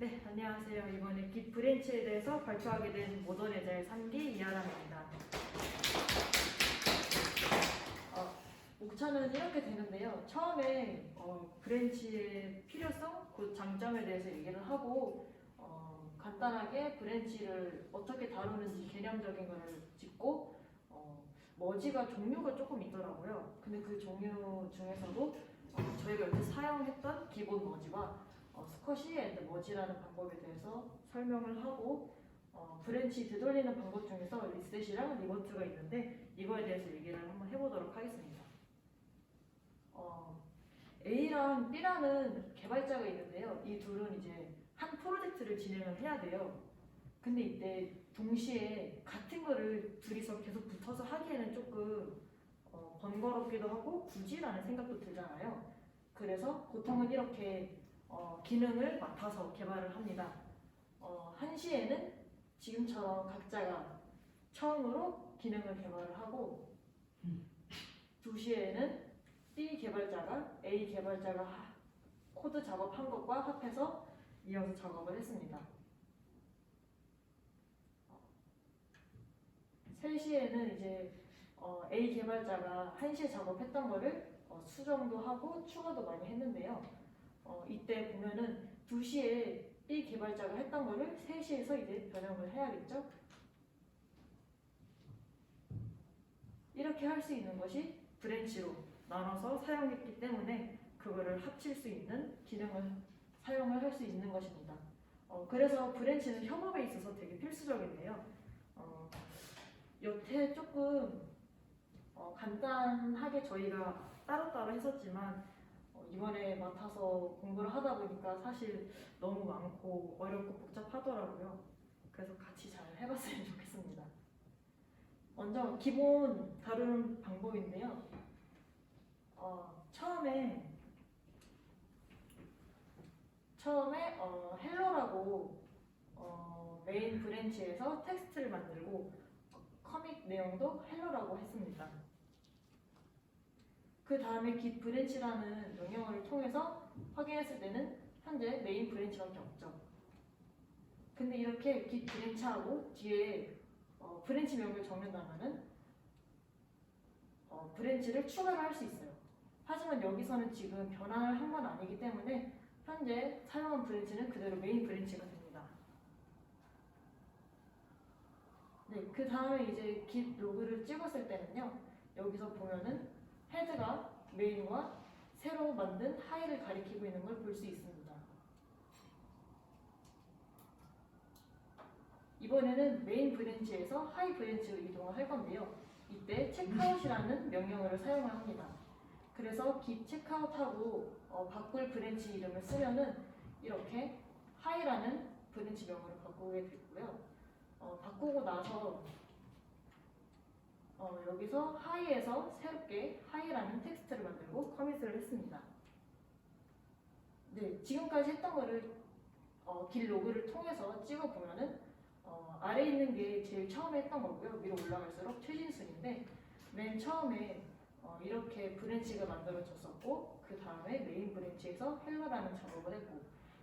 네, 안녕하세요. 이번에 깃 브랜치에 대해서 발표하게 된 모던에자의 3기 이하람입니다. 목차는 이렇게 되는데요. 처음에 브랜치의 필요성, 그 장점에 대해서 얘기를 하고 간단하게 브랜치를 어떻게 다루는지 개념적인 것을 짚고 머지가 종류가 조금 있더라고요. 근데 그 종류 중에서도 저희가 여태 사용했던 기본 머지와 스쿼시 앤드 머지라는 방법에 대해서 설명을 하고 브랜치 되돌리는 방법 중에서 리셋이랑 리버트가 있는데 이거에 대해서 얘기를 한번 해보도록 하겠습니다. A랑 B라는 개발자가 있는데요. 이 둘은 이제 한 프로젝트를 진행을 해야 돼요. 근데 이때 동시에 같은 거를 둘이서 계속 붙어서 하기에는 조금 번거롭기도 하고 굳이라는 생각도 들잖아요. 그래서 보통은 이렇게 기능을 맡아서 개발을 합니다. 한시에는 지금처럼 각자가 처음으로 기능을 개발을 하고 2시에는 B 개발자가 A 개발자가 코드 작업한 것과 합해서 이어서 작업을 했습니다. 3시에는 이제 A 개발자가 1시에 작업했던 거를 수정도 하고 추가도 많이 했는데요. 이때 보면은 2시에 B 개발자가 했던 거를 3시에서 이제 변형을 해야겠죠? 이렇게 할 수 있는 것이 브랜치로 나눠서 사용했기 때문에 그거를 합칠 수 있는 기능을 사용을 할 수 있는 것입니다. 그래서 브랜치는 협업에 있어서 되게 필수적인데요. 여태 조금 간단하게 저희가 따로따로 했었지만 이번에 맡아서 공부를 하다 보니까 사실 너무 많고 어렵고 복잡하더라고요. 그래서 같이 잘 해봤으면 좋겠습니다. 먼저 기본 다루는 방법인데요. 처음에 헬로라고 메인 브랜치에서 텍스트를 만들고 커밋 내용도 헬로라고 했습니다. 그 다음에 git 브랜치라는 명령어를 통해서 확인했을 때는 현재 메인 브랜치밖에 없죠. 근데 이렇게 git 브랜치하고 뒤에 브랜치 명령을 적는다면은 브랜치를 추가를 할 수 있어요. 하지만 여기서는 지금 변환을 한 건 아니기 때문에 현재 사용한 브랜치는 그대로 메인 브랜치가 됩니다. 네, 그 다음에 이제 git 로그를 찍었을 때는요. 여기서 보면은 헤드가 메인과 새로 만든 하이를 가리키고 있는 걸 볼 수 있습니다. 이번에는 메인 브랜치에서 하이 브랜치로 이동을 할 건데요. 이때 checkout이라는 명령어를 사용을 합니다. 그래서 git checkout하고 바꿀 브랜치 이름을 쓰면은 이렇게 하이라는 브랜치 명으로 바꾸게 되고요. 바꾸고 나서 여기서 하이에서 새롭게 하이라는 텍스트를 만들고 커밋을 했습니다. 네, 지금까지 했던 거를 길 로그를 통해서 찍어보면은 아래에 있는 게 제일 처음에 했던 거고요. 위로 올라갈수록 최진순인데 맨 처음에 이렇게 브랜치가 만들어졌었고 그 다음에 메인 브랜치에서 헬로라는 작업을 했고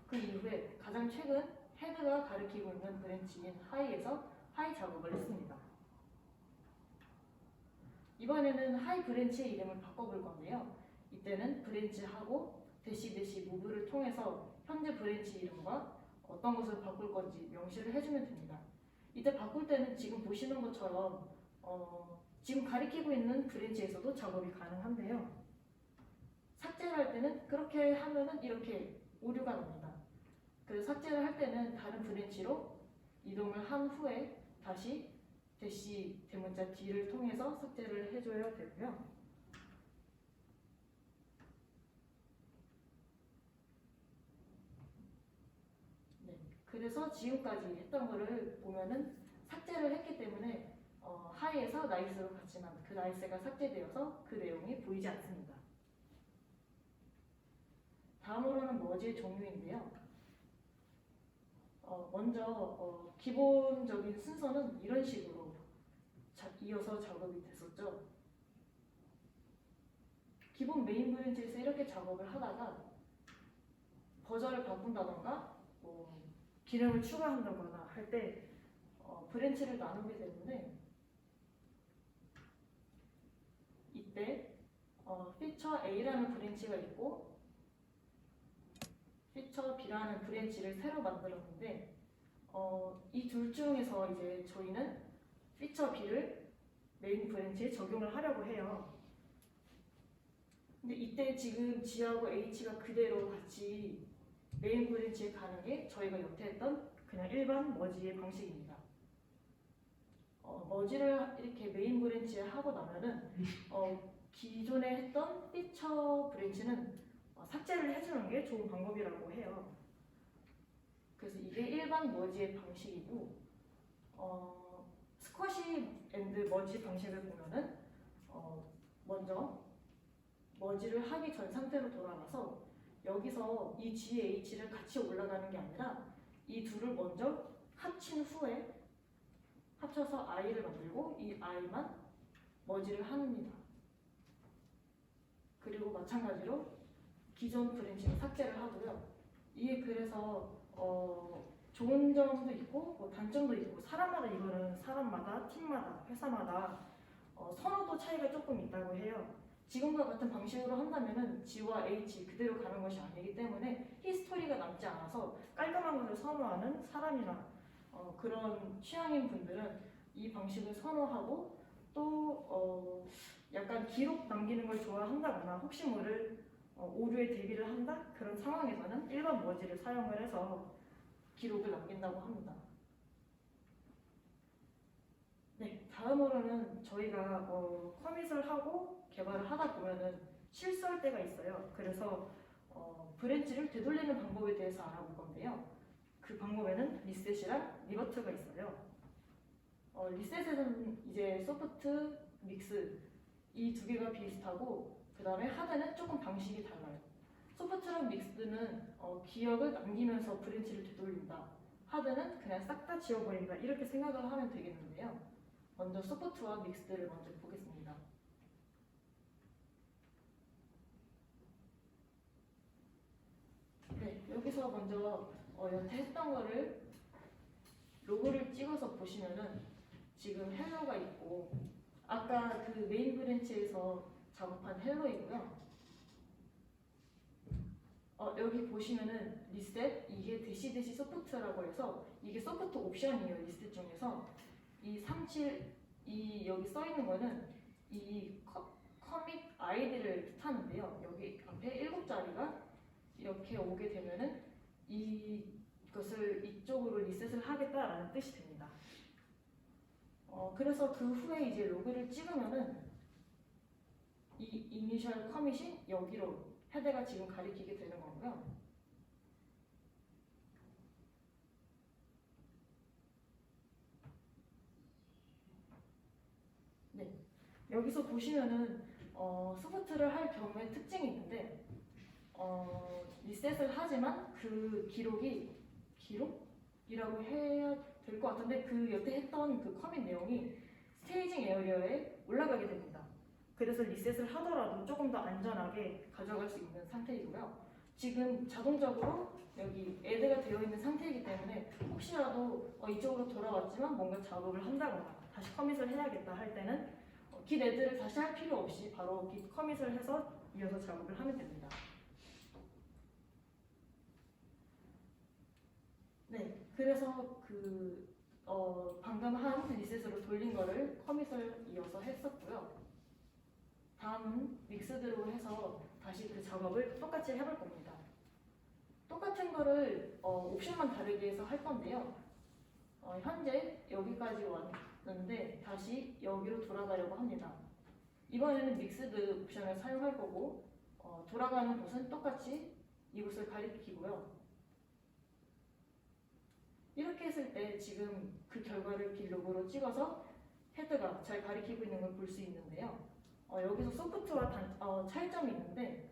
그 이후에 가장 최근 헤드가 가리키고 있는 브랜치인 하이에서 하이 작업을 했습니다. 이번에는 하이 브랜치의 이름을 바꿔볼 건데요. 이때는 브랜치하고 대시 무브를 통해서 현재 브랜치 이름과 어떤 것을 바꿀 건지 명시를 해주면 됩니다. 이때 바꿀 때는 지금 보시는 것처럼 지금 가리키고 있는 브랜치에서도 작업이 가능한데요. 삭제를 할 때는 그렇게 하면은 이렇게 오류가 납니다. 그래서 삭제를 할 때는 다른 브랜치로 이동을 한 후에 다시 대시 대문자 D를 통해서 삭제를 해줘야 되고요. 네, 그래서 지금까지 했던 거를 보면은 삭제를 했기 때문에 하이에서 나이스로 갔지만 그 나이스가 삭제되어서 그 내용이 보이지 않습니다. 다음으로는 머지의 종류인데요. 먼저 기본적인 순서는 이런 식으로 이어서 작업이 됐었죠. 기본 메인 브랜치에서 이렇게 작업을 하다가 버전을 바꾼다던가 기능을 추가한다거나 할 때 브랜치를 나누게 되는데 이때 피처 A라는 브랜치가 있고 피처 B라는 브랜치를 새로 만들었는데 이 둘 중에서 이제 저희는 피처 B를 메인 브랜치에 적용을 하려고 해요. 근데 이때 지금 G하고 H가 그대로 같이 메인 브랜치에 가는 게 저희가 여태 했던 그냥 일반 머지의 방식입니다. 머지를 이렇게 메인 브랜치에 하고 나면은 기존에 했던 피처 브랜치는 삭제를 해주는 게 좋은 방법이라고 해요. 그래서 이게 일반 머지의 방식이고 스쿼시 앤드 머지 방식을 보면은 먼저 머지를 하기 전 상태로 돌아가서 여기서 이 GH를 같이 올라가는 게 아니라 이 둘을 먼저 합친 후에 합쳐서 I를 만들고 이 I만 머지를 합니다. 그리고 마찬가지로 기존 브랜치는 삭제를 하고요. 이게 그래서 좋은 점도 있고 뭐 단점도 있고 사람마다 이거는 사람마다 팀마다 회사마다 선호도 차이가 조금 있다고 해요. 지금과 같은 방식으로 한다면은 G와 H 그대로 가는 것이 아니기 때문에 히스토리가 남지 않아서 깔끔한 것을 선호하는 사람이나 그런 취향인 분들은 이 방식을 선호하고 또 약간 기록 남기는 걸 좋아한다거나 혹시 모를 오류에 대비를 한다? 그런 상황에서는 일반 머지를 사용을 해서 기록을 남긴다고 합니다. 네, 다음으로는 저희가 커밋을 하고 개발을 하다 보면은 실수할 때가 있어요. 그래서 브랜치를 되돌리는 방법에 대해서 알아볼 건데요. 그 방법에는 리셋이랑 리버트가 있어요. 리셋에서는 이제 소프트, 믹스 이 두 개가 비슷하고 그 다음에 하드는 조금 방식이 달라요. 소프트랑 믹스는 기억을 남기면서 브랜치를 되돌린다. 하드는 그냥 싹 다 지워버린다. 이렇게 생각을 하면 되겠는데요. 먼저 소프트와 믹스를 먼저 보겠습니다. 네, 여기서 먼저 여태 했던 거를 로고를 찍어서 보시면은 지금 헬로가 있고 아까 그 메인 브랜치에서 작업한 헬로이고요. 여기 보시면은 리셋 이게 대시 소프트라고 해서 이게 소프트 옵션이에요. 리셋 중에서 이 37 이 여기 써 있는 거는 이 커밋 아이디를 뜻하는데요. 여기 앞에 7자리가 이렇게 오게 되면은 이것을 이쪽으로 리셋을 하겠다라는 뜻이 됩니다. 그래서 그 후에 이제 로그를 찍으면은 이 이니셜 커밋이 여기로 헤드가 지금 가리키게 되는 거고요. 네, 여기서 보시면은 소프트를 할 경우에 특징이 있는데 리셋을 하지만 그 기록이라고 해야 될 것 같은데 그 여태 했던 그 커밋 내용이 스테이징 에어리어에 올라가게 됩니다. 그래서 리셋을 하더라도 조금 더 안전하게 가져갈 수 있는 상태이고요. 지금 자동적으로 여기 애드가 되어 있는 상태이기 때문에 혹시라도 이쪽으로 돌아왔지만 뭔가 작업을 한다거나 다시 커밋을 해야겠다 할 때는 git 애드를 다시 할 필요 없이 바로 git 커밋을 해서 이어서 작업을 하면 됩니다. 네, 그래서 방금 한 리셋으로 돌린 거를 커밋을 이어서 했었고요. 다음은 믹스드로 해서 다시 그 작업을 똑같이 해볼 겁니다. 똑같은 거를 옵션만 다르게 해서 할 건데요. 현재 여기까지 왔는데 다시 여기로 돌아가려고 합니다. 이번에는 믹스드 옵션을 사용할 거고 돌아가는 곳은 똑같이 이곳을 가리키고요. 이렇게 했을 때 지금 그 결과를 빌로그로 찍어서 헤드가 잘 가리키고 있는 걸 볼 수 있는데요. 여기서 소프트와 차이점이 있는데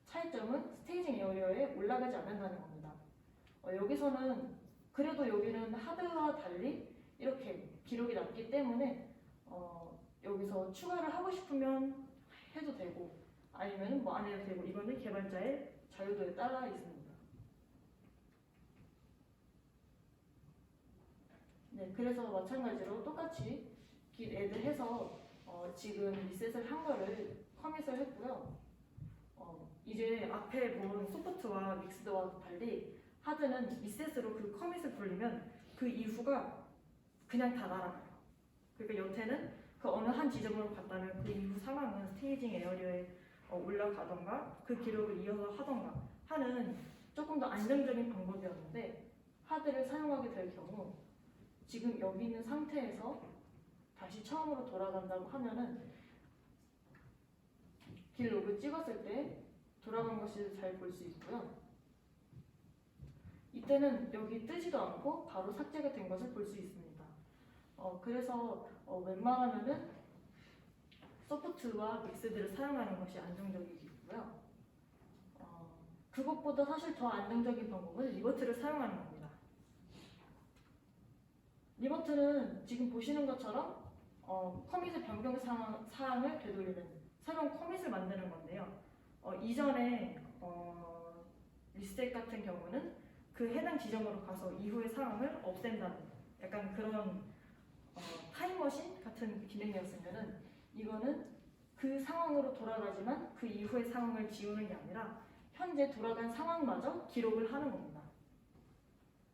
차이점은 스테이징 에어리어에 올라가지 않는다는 겁니다. 여기서는 그래도 여기는 하드와 달리 이렇게 기록이 남기 때문에 여기서 추가를 하고 싶으면 해도 되고 아니면 뭐 안 해도 되고 이거는 개발자의 자유도에 따라 있습니다. 그래서 마찬가지로 똑같이 git add 해서 지금 리셋을 한 거를 커밋을 했고요. 이제 앞에 본 소프트와 믹스드와 달리 하드는 리셋으로 그 커밋을 돌리면 그 이후가 그냥 다 날아가요. 그러니까 여태는 그 어느 한 지점으로 갔다면 그 이후 상황은 스테이징 에어리어에 올라가던가 그 기록을 이어서 하던가 하는 조금 더 안정적인 방법이었는데, 하드를 사용하게 될 경우 지금 여기 있는 상태에서 다시 처음으로 돌아간다고 하면은 길 로그 찍었을 때 돌아간 것을 잘 볼 수 있고요. 이때는 여기 뜨지도 않고 바로 삭제가 된 것을 볼 수 있습니다. 그래서 웬만하면은 소프트와 믹스드를 사용하는 것이 안정적이고요. 그것보다 사실 더 안정적인 방법은 리버트를 사용하는 겁니다. 리버트는 지금 보시는 것처럼 커밋의 변경 사항을 되돌리는 새로운 커밋을 만드는 건데요. 이전에 리셋 같은 경우는 그 해당 지점으로 가서 이후의 상황을 없앤다는 약간 그런 타임머신 같은 기능이었으면은, 이거는 그 상황으로 돌아가지만 그 이후의 상황을 지우는 게 아니라 현재 돌아간 상황마저 기록을 하는 겁니다.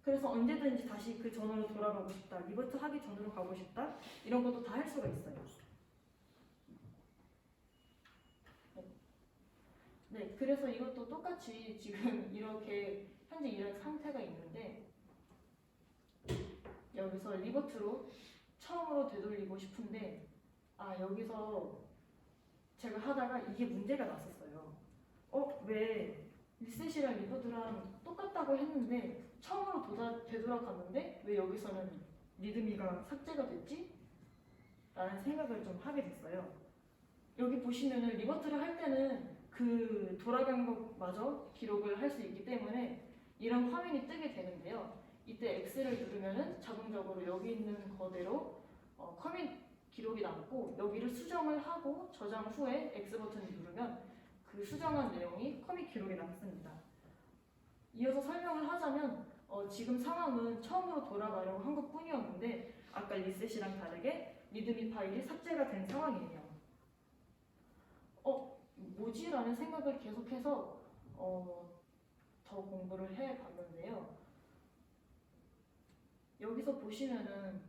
그래서 언제든지 다시 그 전으로 돌아가고 싶다, 리버트 하기 전으로 가고 싶다, 이런 것도 다 할 수가 있어요. 네, 그래서 이것도 똑같이 지금 이렇게 현재 이런 상태가 있는데, 여기서 리버트로 처음으로 되돌리고 싶은데, 여기서 제가 하다가 이게 문제가 났었어요. 왜 리셋이랑 리버트랑 똑같다고 했는데 처음으로 되돌아갔는데 왜 여기서는 리드미가 삭제가 됐지? 라는 생각을 좀 하게 됐어요. 여기 보시면은 리버트를 할 때는 그 돌아간 것마저 기록을 할 수 있기 때문에 이런 화면이 뜨게 되는데요. 이때 X를 누르면은 자동적으로 여기 있는 거대로 커밋 기록이 남고, 여기를 수정을 하고 저장 후에 X 버튼을 누르면 그 수정한 내용이 커밋 기록에 남습니다. 이어서 설명을 하자면 지금 상황은 처음으로 돌아가려고 한 것뿐이었는데 아까 리셋이랑 다르게 리드미 파일이 삭제가 된 상황이에요. 뭐지? 라는 생각을 계속해서 더 공부를 해봤는데요. 여기서 보시면은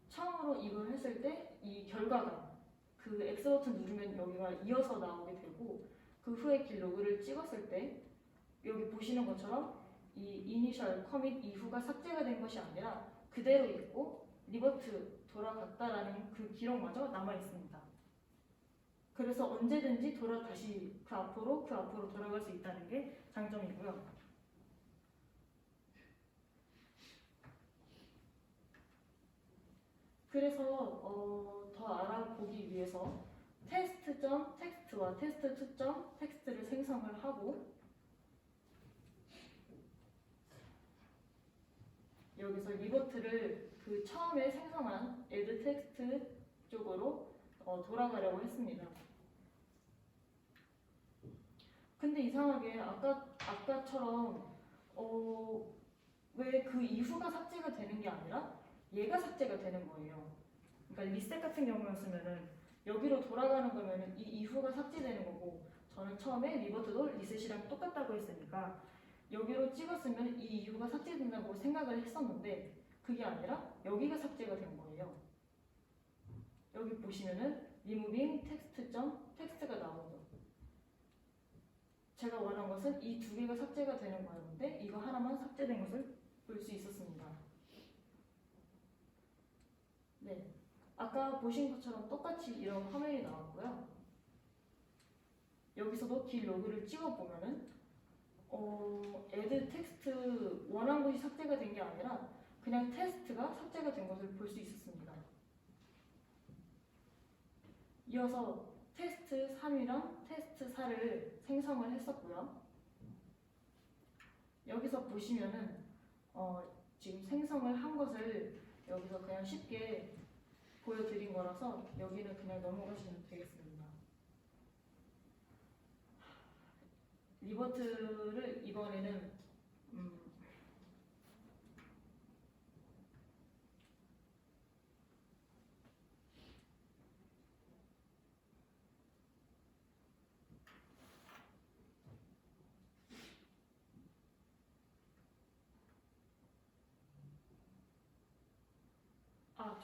처음으로 이걸 했을 때 이 결과가 그 X 버튼 누르면 여기가 이어서 나오게 되고, 그 후에 길 로그를 찍었을 때 여기 보시는 것처럼 이 이니셜 커밋 이후가 삭제가 된 것이 아니라 그대로 있고 리버트 돌아갔다라는 그 기록마저 남아 있습니다. 그래서 언제든지 다시 그 앞으로 돌아갈 수 있다는 게 장점이고요. 그래서 더 알아보기 위해서 test.text와 test2.text를 생성을 하고, 여기서 리버트를 그 처음에 생성한 add text 쪽으로 돌아가려고 했습니다. 근데 이상하게 아까처럼 왜 그 이후가 삭제가 되는 게 아니라 얘가 삭제가 되는 거예요. 그러니까 리셋 같은 경우였으면은 여기로 돌아가는 거면은 이 이후가 삭제되는 거고, 저는 처음에 리버트도 리셋이랑 똑같다고 했으니까 여기로 찍었으면 이 이후가 삭제된다고 생각을 했었는데 그게 아니라 여기가 삭제가 된 거예요. 여기 보시면은 removing text.text가 나오죠. 제가 원한 것은 이 두 개가 삭제가 되는 거였는데 이거 하나만 삭제된 것을 볼 수 있었습니다. 네, 아까 보신 것처럼 똑같이 이런 화면이 나왔고요. 여기서도 길 로그를 찍어보면은 add text 원한 것이 삭제가 된 게 아니라 그냥 테스트가 삭제가 된 것을 볼 수 있었습니다. 이어서 테스트 3이랑 테스트 4를 생성을 했었고요. 여기서 보시면은 지금 생성을 한 것을 여기서 그냥 쉽게 보여드린 거라서 여기는 그냥 넘어가시면 되겠습니다. 리버트를 이번에는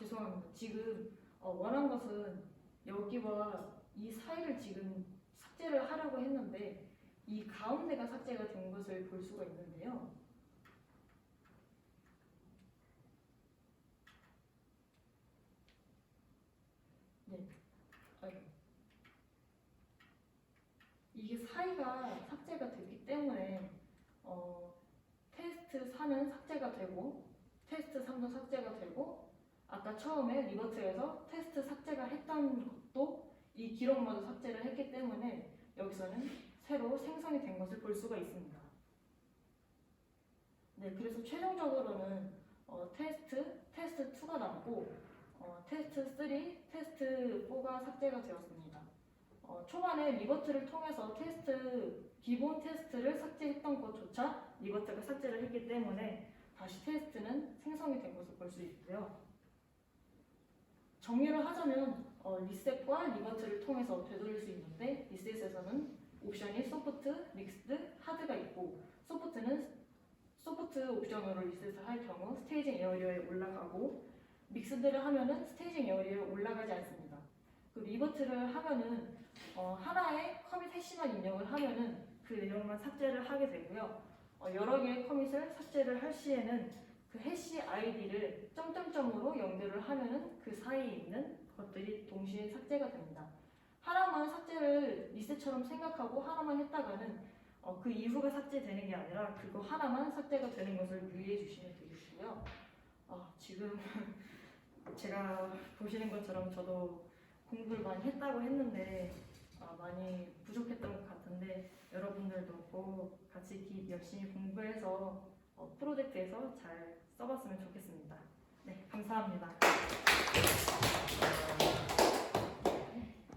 죄송합니다. 지금 원한 것은 여기와 이 사이를 지금 삭제를 하려고 했는데 이 가운데가 삭제가 된 것을 볼 수가 있는데요. 네, 이게 사이가 삭제가 됐기 때문에 테스트 4는 삭제가 되고 테스트 3도 삭제가 되고 아까 처음에 리버트에서 테스트 삭제가 했던 것도 이 기록마저 삭제를 했기 때문에 여기서는 새로 생성이 된 것을 볼 수가 있습니다. 네, 그래서 최종적으로는 테스트 2가 남고 테스트 3, 테스트 4가 삭제가 되었습니다. 초반에 리버트를 통해서 기본 테스트를 삭제했던 것조차 리버트가 삭제를 했기 때문에 다시 테스트는 생성이 된 것을 볼 수 있고요. 정리를 하자면 리셋과 리버트를 통해서 되돌릴 수 있는데 리셋에서는 옵션이 소프트, 믹스드, 하드가 있고 소프트 옵션으로 리셋을 할 경우 스테이징 에어리어에 올라가고 믹스드를 하면은 스테이징 에어리어에 올라가지 않습니다. 그 리버트를 하면은 하나의 커밋 해시만 입력을 하면은 그 내용만 삭제를 하게 되고요. 여러 개의 커밋을 삭제를 할 시에는 그 해시 아이디를 점점점으로 연결을 하면은 그 사이에 있는 것들이 동시에 삭제가 됩니다. 하나만 삭제를 리셋처럼 생각하고 하나만 했다가는 그 이후가 삭제되는 게 아니라 그거 하나만 삭제가 되는 것을 유의해 주시면 되겠고요. 지금 제가 보시는 것처럼 저도 공부를 많이 했다고 했는데 많이 부족했던 것 같은데 여러분들도 꼭 같이 열심히 공부해서 프로젝트에서 잘 써봤으면 좋겠습니다. 네, 감사합니다.